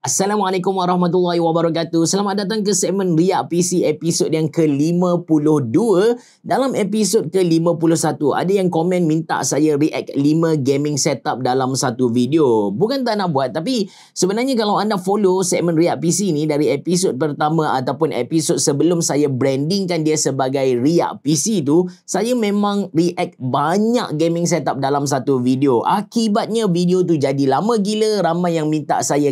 Assalamualaikum warahmatullahi wabarakatuh. Selamat datang ke segmen Riak PC episod yang ke-52. Dalam episod ke-51, ada yang komen minta saya react 5 gaming setup dalam satu video. Bukan tak nak buat, tapi sebenarnya kalau anda follow segmen Riak PC ni dari episod pertama ataupun episod sebelum saya brandingkan dia sebagai Riak PC tu, saya memang react banyak gaming setup dalam satu video. Akibatnya video tu jadi lama gila, ramai yang minta saya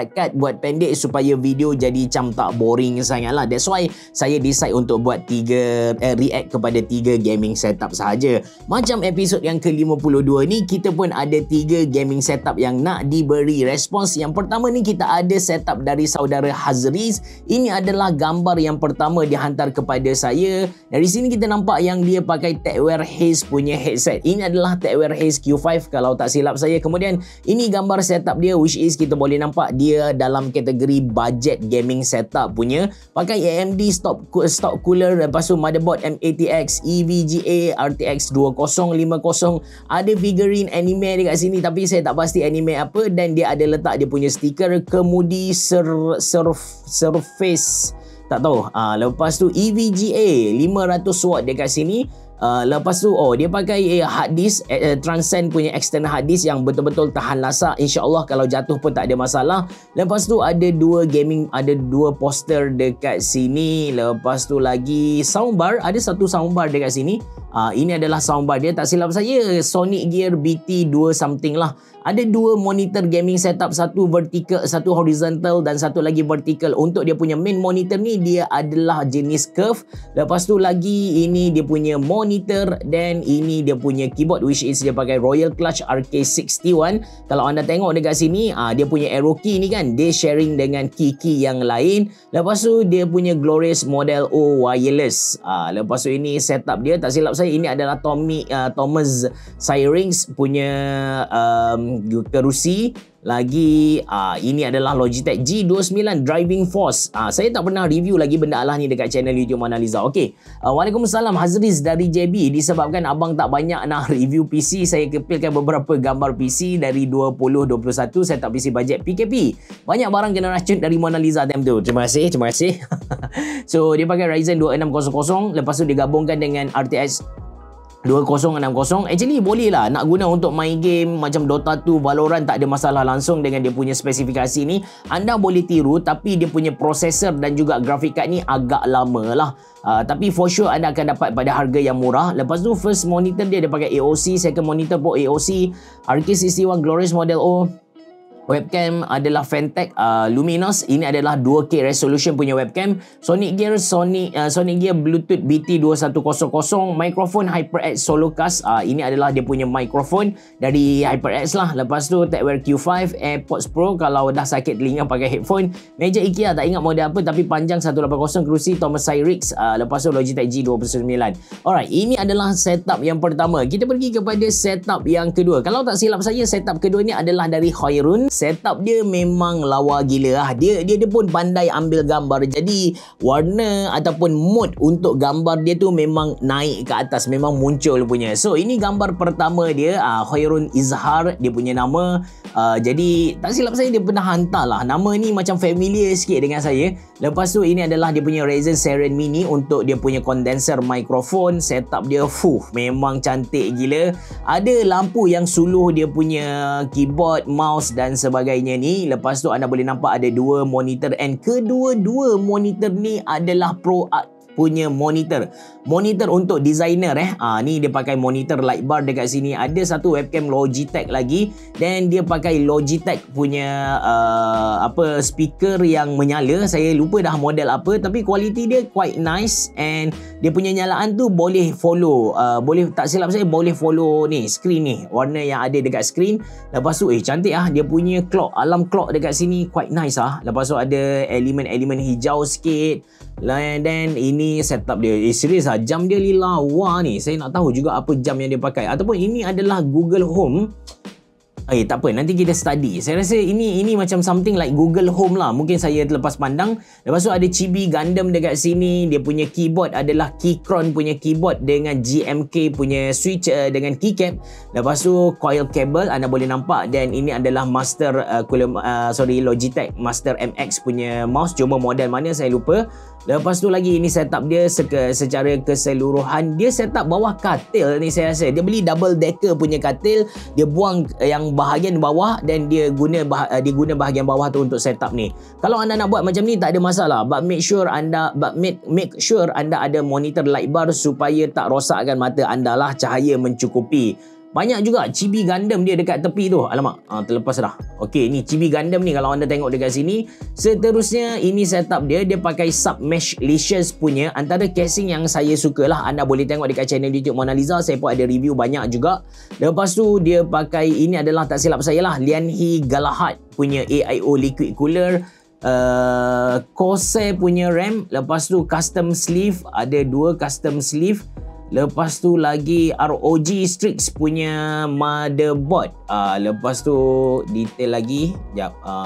cut buat pendek supaya video jadi macam tak boring sangat lah. That's why saya decide untuk buat react kepada 3 gaming setup sahaja. Macam episod yang ke-52 ni, kita pun ada 3 gaming setup yang nak diberi respons. Yang pertama ni kita ada setup dari saudara Hazriz. Ini adalah gambar yang pertama dihantar kepada saya. Dari sini kita nampak yang dia pakai Techwear Haze punya headset. Ini adalah Techwear Haze Q5 kalau tak silap saya. Kemudian ini gambar setup dia, which is kita boleh nampak dia dalam kategori budget gaming setup punya. Pakai AMD stock cooler, lepas tu motherboard MATX EVGA RTX 2050. Ada figurine anime dekat sini tapi saya tak pasti anime apa, dan dia ada letak dia punya stiker kemudi surface tak tahu. Lepas tu EVGA 500 watt dekat sini. Lepas tu dia pakai hard disk Transcend punya external hard disk yang betul-betul tahan lasak. InsyaAllah kalau jatuh pun tak ada masalah. Lepas tu ada 2 poster dekat sini. Lepas tu lagi soundbar, ada satu soundbar dekat sini. Ini adalah soundbar dia, tak silap saya Sonic Gear BT2 something lah. Ada 2 monitor gaming setup, satu vertical, satu horizontal dan satu lagi vertical. Untuk dia punya main monitor ni dia adalah jenis curve. Lepas tu lagi ini dia punya monitor, dan ini dia punya keyboard, which is dia pakai Royal Clutch RK61. Kalau anda tengok dekat sini, dia punya arrow key ni kan, dia sharing dengan key-key yang lain. Lepas tu dia punya Glorious Model O wireless. Lepas tu ini setup dia, tak silap saya ini adalah Thomas Sirings punya kerusi. Lagi ini adalah Logitech G29 Driving Force. Saya tak pernah review lagi benda lah ni dekat channel YouTube Mona Lisa. Okey. Waalaikumsalam Hazriz dari JB. Disebabkan abang tak banyak nak review PC, saya kepilkan beberapa gambar PC dari 2021 setup PC bajet PKP. Banyak barang kena racun dari Mona Lisa time tu. Terima kasih. So dia pakai Ryzen 2600. Lepas tu digabungkan dengan RTX 2060. Actually boleh lah nak guna untuk main game macam Dota 2, Valorant, tak ada masalah langsung dengan dia punya spesifikasi ni. Anda boleh tiru, tapi dia punya prosesor dan juga grafik card ni agak lama lah. Tapi for sure anda akan dapat pada harga yang murah. Lepas tu first monitor dia pakai AOC, second monitor pun AOC, RK61 Glorious Model O. Webcam adalah Fantech Luminous. Ini adalah 2K resolution punya webcam. Sonic Gear Bluetooth BT2100. Microphone HyperX Solocast. Ini adalah dia punya microphone dari HyperX lah. Lepas tu Techwear Q5, AirPods Pro kalau dah sakit telinga pakai headphone. Meja IKEA, tak ingat model apa tapi panjang 180. Kerusi Thomas Sirix. Lepas tu Logitech G29. Alright, ini adalah setup yang pertama. Kita pergi kepada setup yang kedua. Kalau tak silap saya, setup kedua ni adalah dari Hoirun. Setup dia memang lawa gila lah. Dia pun pandai ambil gambar. Jadi warna ataupun mood untuk gambar dia tu memang naik ke atas, memang muncul punya. So ini gambar pertama dia, Hoirun Izhar dia punya nama. Jadi tak silap saya dia pernah hantar lah. Nama ni macam familiar sikit dengan saya. Lepas tu ini adalah dia punya Ryzen Seren Mini untuk dia punya condenser microphone. Setup dia memang cantik gila. Ada lampu yang suluh dia punya keyboard, mouse dan sebagainya ni. Lepas tu anda boleh nampak ada 2 monitor, and kedua-dua monitor ni adalah ProArt punya monitor untuk designer. Ni dia pakai monitor light bar dekat sini. Ada satu webcam Logitech lagi, dan dia pakai Logitech punya speaker yang menyala. Saya lupa dah model apa, tapi kualiti dia quite nice, and dia punya nyalaan tu boleh follow, boleh tak silap saya boleh follow ni screen ni, warna yang ada dekat screen. Lepas tu cantik dia punya clock, alarm clock dekat sini quite nice Lepas tu ada elemen-elemen hijau sikit. Dan ini setup dia. Serius jam dia lawa ni. Saya nak tahu juga apa jam yang dia pakai. Ataupun ini adalah Google Home. Tak apa, nanti kita study. Saya rasa ini macam something like Google Home lah. Mungkin saya terlepas pandang. Lepas tu ada Chibi Gundam dekat sini. Dia punya keyboard adalah Keychron punya keyboard dengan GMK punya switch dengan keycap. Lepas tu coil cable anda boleh nampak, dan ini adalah Logitech Master MX punya mouse. Cuma model mana saya lupa. Lepas tu lagi ini setup dia secara keseluruhan. Dia setup bawah katil ni saya rasa. Dia beli double decker punya katil. Dia buang yang bahagian bawah dan dia guna bahagian bawah tu untuk setup ni. Kalau anda nak buat macam ni tak ada masalah. But make sure anda ada monitor light bar supaya tak rosakkan mata anda lah. Cahaya mencukupi. Banyak juga Chibi Gundam dia dekat tepi tu. Alamak, terlepas dah. Okey, ni Chibi Gundam ni kalau anda tengok dekat sini. Seterusnya ini setup dia. Dia pakai Submesh Licious punya. Antara casing yang saya suka lah. Anda boleh tengok dekat channel YouTube Mona Lisa. Saya pun ada review banyak juga. Lepas tu dia pakai, ini adalah tak silap saya lah, Lianhe Galahad punya AIO liquid cooler. Corsair punya RAM. Lepas tu custom sleeve. Ada 2 custom sleeve. Lepas tu lagi ROG Strix punya motherboard. Lepas tu detail lagi.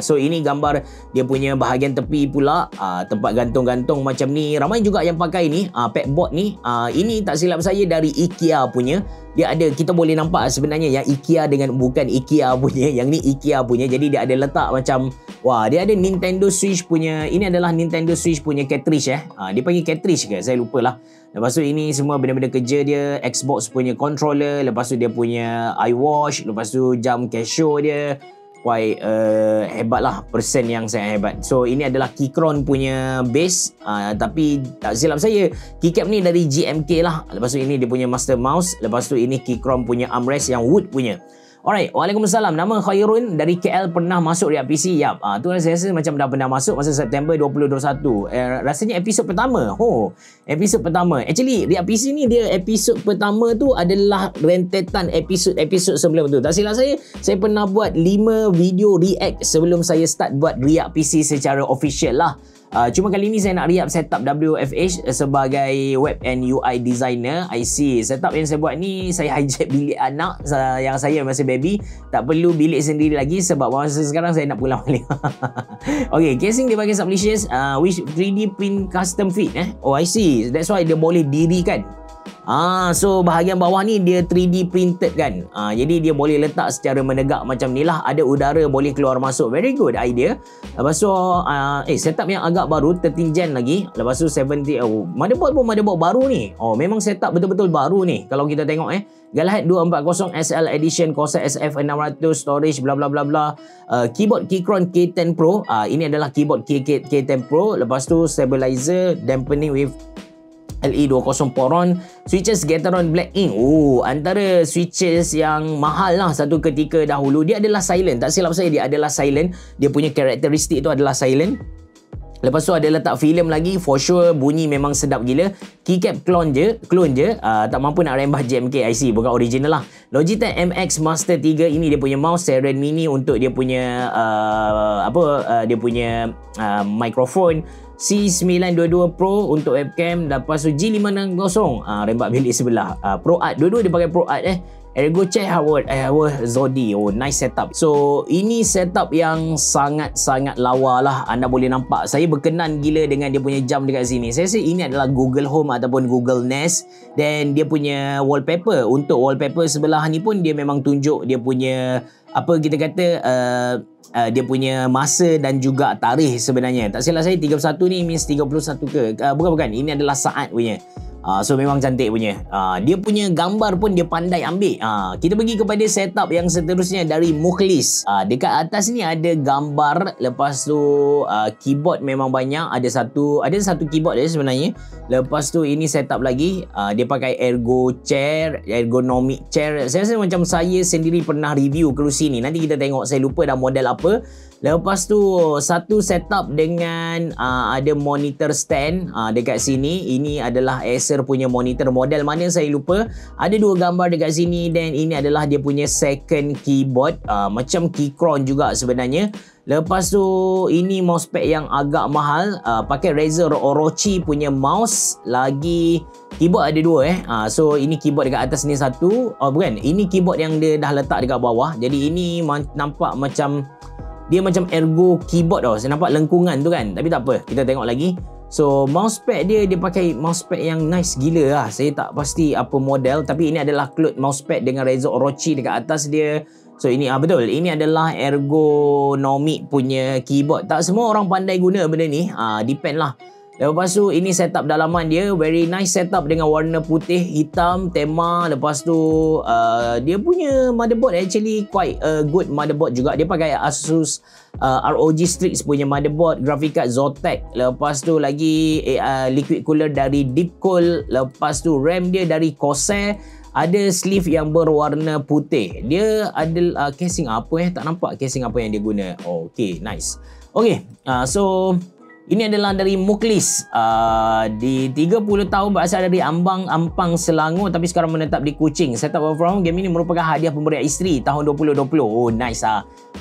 So ini gambar dia punya bahagian tepi pula. Tempat gantung-gantung macam ni. Ramai juga yang pakai ni. Padboard ni. Ini tak silap saya dari IKEA punya. Dia ada, kita boleh nampak sebenarnya yang IKEA dengan bukan IKEA punya. Yang ni IKEA punya. Jadi dia ada letak macam, wah, dia ada Nintendo Switch punya. Ini adalah Nintendo Switch punya cartridge dia panggil cartridge ke? Saya lupalah. Lepas tu ini semua benda-benda kerja dia. Xbox punya controller. Lepas tu dia punya iWatch. Lepas tu jam Casio dia. Quite hebat lah. Persen yang sangat hebat. So ini adalah Keychron punya base. Tapi tak silap saya, keycap ni dari GMK lah. Lepas tu ini dia punya master mouse. Lepas tu ini Keychron punya armrest yang wood punya. Alright, Waalaikumsalam. Nama Khairun dari KL, pernah masuk React PC. Yap, tu saya rasa macam dah pernah masuk masa September 2021. Rasanya episod pertama. Episod pertama. Actually, React PC ni dia episod pertama tu adalah rentetan episod sebelum tu. Tak silap saya pernah buat 5 video react sebelum saya start buat React PC secara official lah. Cuma kali ni saya nak re-up setup WFH sebagai web and UI designer. I see. Setup yang saya buat ni, saya hijack bilik anak yang saya masih baby. Tak perlu bilik sendiri lagi sebab masa sekarang saya nak pulang balik. Okay, casing dia pakai Sublicious which 3D print custom fit. Oh, I see. That's why dia boleh dirikan. So bahagian bawah ni dia 3D printed kan. Jadi dia boleh letak secara menegak macam ni lah. Ada udara boleh keluar masuk. Very good idea. Lepas tu setup yang agak baru, 13 gen lagi. Lepas tu 70. Motherboard pun motherboard baru ni. Memang setup betul-betul baru ni. Kalau kita tengok Galahad 240 SL edition, Corsair SF600, storage bla bla bla bla. Keyboard Keychron K10 Pro. Ini adalah keyboard K10 Pro. Lepas tu stabilizer, dampening with LE20 Poron, switches Gateron Black Ink. Antara switches yang mahal lah satu ketika dahulu. Dia adalah silent. Tak silap saya, dia adalah silent. Dia punya karakteristik tu adalah silent. Lepas tu ada letak filem lagi. For sure bunyi memang sedap gila. Keycap clone je. Tak mampu nak rembah GMK IC. Bukan original lah. Logitech MX Master 3. Ini dia punya mouse. Seren Mini untuk dia punya dia punya mikrofon. C922 Pro untuk webcam. Lepas tu G560 rembat bilik sebelah. Pro Art. Dua-dua dia pakai Pro Art Ergo Chair Howard Zodi. Nice setup. So ini setup yang sangat-sangat lawa lah. Anda boleh nampak saya berkenan gila dengan dia punya jam dekat sini. Saya rasa ini adalah Google Home ataupun Google Nest. Dan dia punya wallpaper. Untuk wallpaper sebelah ni pun dia memang tunjuk dia punya dia punya masa dan juga tarikh sebenarnya. Tak silap saya 31 ni means 31 ke? Bukan. Ini adalah saat punya. So memang cantik punya. Dia punya gambar pun dia pandai ambil. Kita pergi kepada setup yang seterusnya dari Mukhlis. Dekat atas ni ada gambar. Lepas tu keyboard memang banyak. Ada satu keyboard dia sebenarnya. Lepas tu ini setup lagi. Dia pakai ergonomic chair. Saya rasa macam saya sendiri pernah review kerusi ni. Nanti kita tengok, saya lupa dah model apa. Lepas tu satu setup dengan ada monitor stand dekat sini. Ini adalah Acer punya monitor, model mana saya lupa. Ada dua gambar dekat sini, dan ini adalah dia punya second keyboard, macam Keychron juga sebenarnya. Lepas tu ini mousepad yang agak mahal, pakai Razer Orochi punya mouse. Lagi keyboard ada dua so ini keyboard dekat atas ni satu. Bukan, ini keyboard yang dia dah letak dekat bawah. Jadi ini nampak macam dia macam ergo keyboard tau. Saya nampak lengkungan tu kan. Tapi tak apa, kita tengok lagi. So mousepad dia pakai mousepad yang nice gila lah. Saya tak pasti apa model, tapi ini adalah cloth mousepad dengan Razer Orochi dekat atas dia. So ini betul, ini adalah ergonomic punya keyboard. Tak semua orang pandai guna benda ni, depend lah. Lepas tu ini setup dalaman dia, very nice setup dengan warna putih, hitam, tema. Lepas tu dia punya motherboard actually quite a good motherboard juga. Dia pakai Asus ROG Strix punya motherboard, graphic card Zotac. Lepas tu lagi liquid cooler dari Deepcool. Lepas tu RAM dia dari Corsair. Ada sleeve yang berwarna putih. Dia ada casing apa tak nampak casing apa yang dia guna. Okay, nice. Okay, so ini adalah dari Muklis, di 30 tahun, berasal dari Ampang, Selangor, tapi sekarang menetap di Kuching. Setup work from home game ini merupakan hadiah pemberian isteri tahun 2020. Oh, nice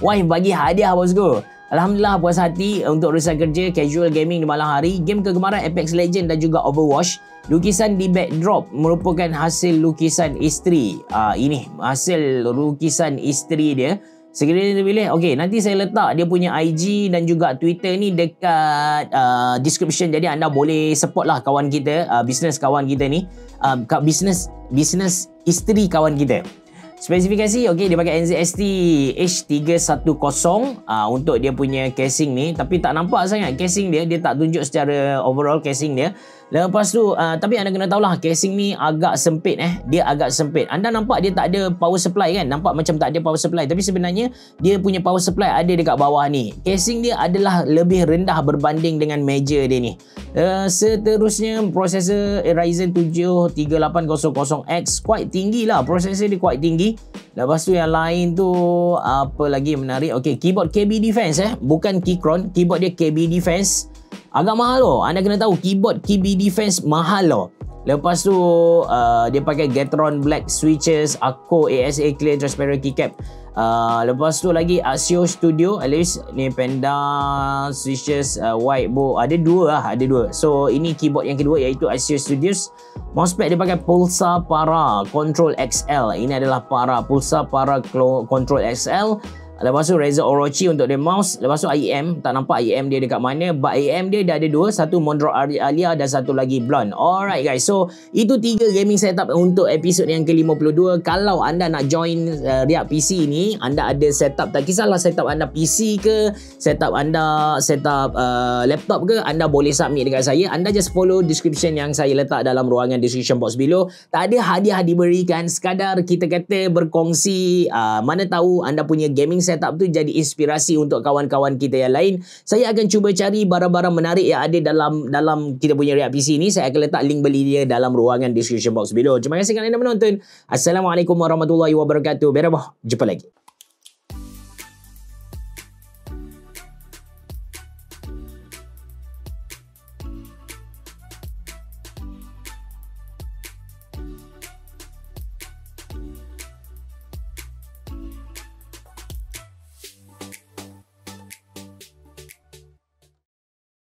Wife bagi hadiah bosku. Alhamdulillah, puas hati untuk urusan kerja, casual gaming di malam hari. Game kegemaran Apex Legends dan juga Overwatch. Lukisan di backdrop merupakan hasil lukisan isteri. Ini hasil lukisan isteri dia. Sekiranya terpilih, okay, nanti saya letak dia punya IG dan juga Twitter ni dekat description. Jadi anda boleh support lah kawan kita, bisnes kawan kita ni, bisnes isteri kawan kita. Spesifikasi, okay, dia pakai NZST H310 untuk dia punya casing ni. Tapi tak nampak sangat casing dia, dia tak tunjuk secara overall casing dia. Lepas tu, tapi anda kena tahulah casing ni agak sempit dia agak sempit. Anda nampak dia tak ada power supply kan? Nampak macam tak ada power supply, tapi sebenarnya dia punya power supply ada dekat bawah ni. Casing dia adalah lebih rendah berbanding dengan meja dia ni. Seterusnya, prosesor Ryzen 7 3800X, quite tinggi lah, prosesor dia quite tinggi. Lepas tu yang lain tu apa lagi menarik? Okay, keyboard KB Defense bukan Keychron, keyboard dia KB Defense. Agak mahal loh. Anda kena tahu keyboard KB Defense mahal loh. Lepas tu dia pakai Gateron Black switches, Akko ASA clear transparent keycap. Lepas tu lagi Axio Studio, at least ni Panda switches, whiteboard, ada dua. So ini keyboard yang kedua, iaitu Axio Studios. Mousepad dia pakai Pulsar Para Control XL. Ini adalah Pulsar Para Control XL. Lepas tu Razer Orochi untuk dia mouse. Lepas tu IEM, tak nampak IEM dia dekat mana. But IEM dia ada dua, satu Mondro Alia dan satu lagi Blonde. Alright guys, so itu 3 gaming setup untuk episod yang ke-52. Kalau anda nak join Riak PC ni, anda ada setup, tak kisahlah setup anda PC ke, setup anda laptop ke, anda boleh submit dekat saya. Anda just follow description yang saya letak dalam ruangan description box below. Tak ada hadiah diberikan, sekadar kita kata berkongsi. Mana tahu anda punya gaming setup tu jadi inspirasi untuk kawan-kawan kita yang lain. Saya akan cuba cari barang-barang menarik yang ada dalam kita punya Riak PC ni. Saya akan letak link beli dia dalam ruangan description box below. Terima kasih kerana anda menonton. Assalamualaikum warahmatullahi wabarakatuh. Berabah, jumpa lagi.